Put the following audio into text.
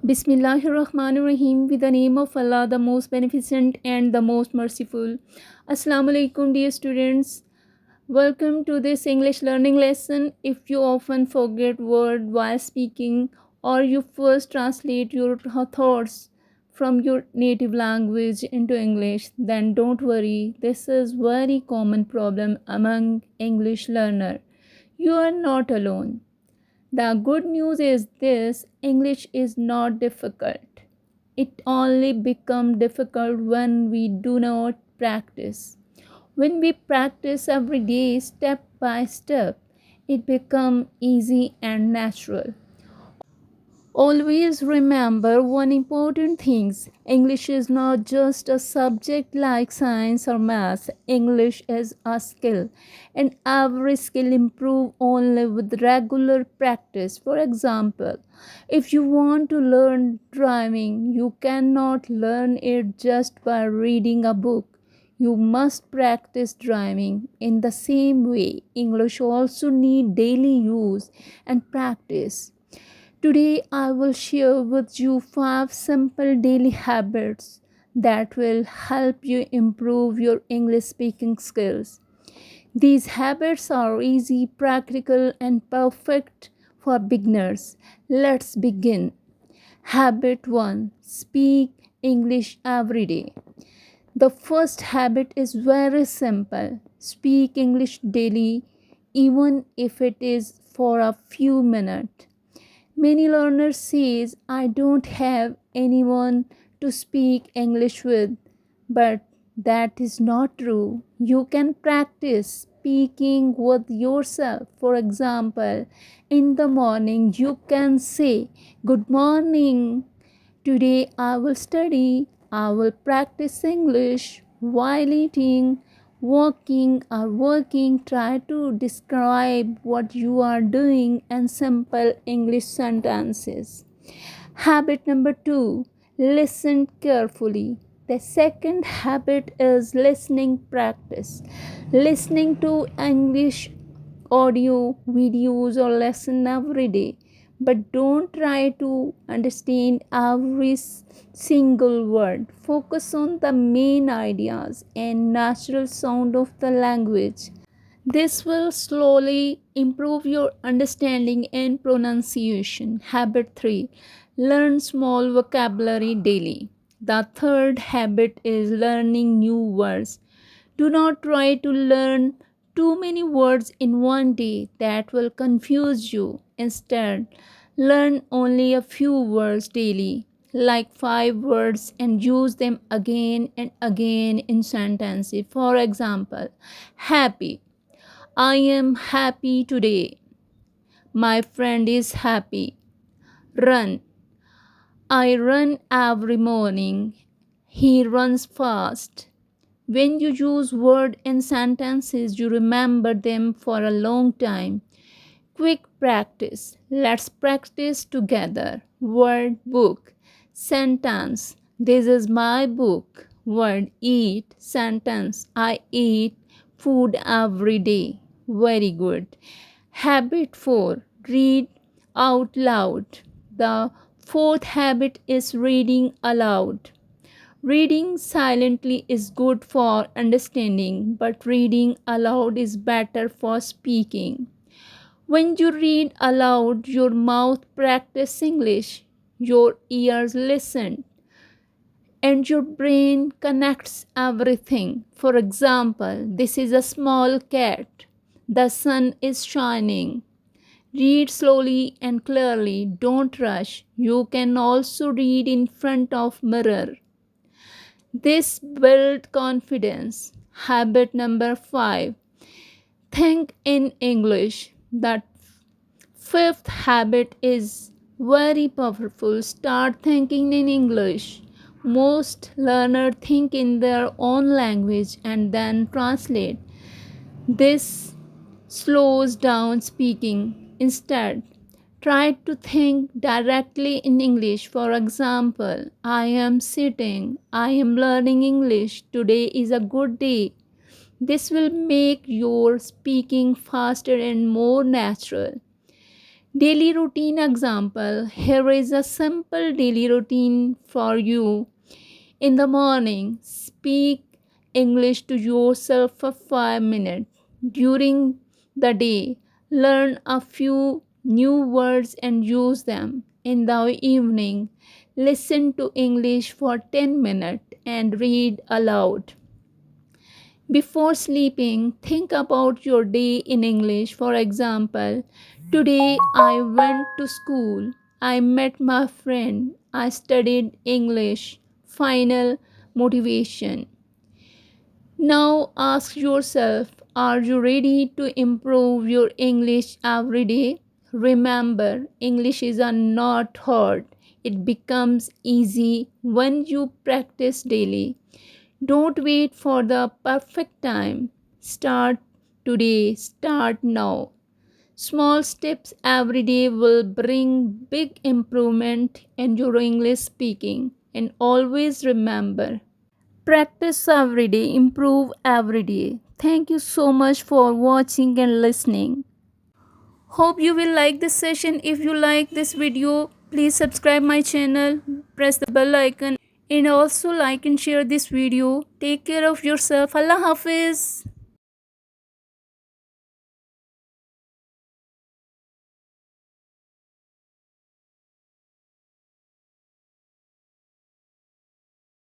Bismillahirrahmanirrahim, with the name of Allah, the most beneficent and the most merciful. Assalamu alaikum, dear students. Welcome to this English learning lesson. If you often forget word while speaking, or you first translate your thoughts from your native language into English, then don't worry. This is very common problem among English learner. You are not alone. The good news is this: English is not difficult. It only becomes difficult when we do not practice. When we practice every day, step by step, it becomes easy and natural. Always remember one important thing: English is not just a subject like science or math. English is a skill, and every skill improves only with regular practice. For example, if you want to learn driving, you cannot learn it just by reading a book. You must practice driving. In the same way, English also need daily use and practice. Today, I will share with you 5 simple daily habits that will help you improve your English speaking skills. These habits are easy, practical, and perfect for beginners. Let's begin. Habit 1: Speak English every day. The first habit is very simple. Speak English daily, even if it is for a few minutes. Many learners says I don't have anyone to speak English with, but that is not true. You can practice speaking with yourself. For example, in the morning you can say, "Good morning. Today I will study. I will practice English while eating, walking, or working. Try to describe what you are doing in simple English sentences." Habit number 2: Listen carefully. The second habit is listening practice. Listening to English audio, videos, or lesson every day. But don't try to understand every single word. Focus on the main ideas and natural sound of the language. This will slowly improve your understanding and pronunciation. Habit 3: Learn small vocabulary daily. The third habit is learning new words. Do not try to learn too many words in one day, that will confuse you. Instead, learn only a few words daily, like 5 words, and use them again and again in sentences. For example, happy. I am happy today. My friend is happy. Run. I run every morning. He runs fast. When you use words and sentences, you remember them for a long time. Quick practice. Let's practice together. Word: book. Sentence: This is my book. Word: eat. Sentence: I eat food every day. Very good. Habit 4: Read out loud. The fourth habit is reading aloud. Reading silently is good for understanding, but reading aloud is better for speaking. When you read aloud, your mouth practices English, your ears listen, and your brain connects everything. For example, this is a small cat. The sun is shining. Read slowly and clearly. Don't rush. You can also read in front of mirror. This builds confidence. Habit number 5: Think in English. The fifth habit is very powerful. Start thinking in English. Most learners think in their own language and then translate. This slows down speaking. Instead, try to think directly in English. For example, I am sitting. I am learning English. Today is a good day. This will make your speaking faster and more natural. Daily routine example. Here is a simple daily routine for you. In the morning, speak English to yourself for 5 minutes. During the day, learn a few new words and use them. In the evening, listen to English for 10 minutes and read aloud. Before sleeping, think about your day in English. For example, today I went to school. I met my friend. I studied English. Final motivation. Now ask yourself, are you ready to improve your English every day? Remember, English is not hard. It becomes easy when you practice daily. Don't wait for the perfect time. Start today, start now. Small steps every day will bring big improvement in your English speaking. And always remember, practice every day, improve every day. Thank you so much for watching and listening. Hope you will like this session. If you like this video, please subscribe my channel, press the bell icon and also like and share this video. Take care of yourself. Allah Hafiz.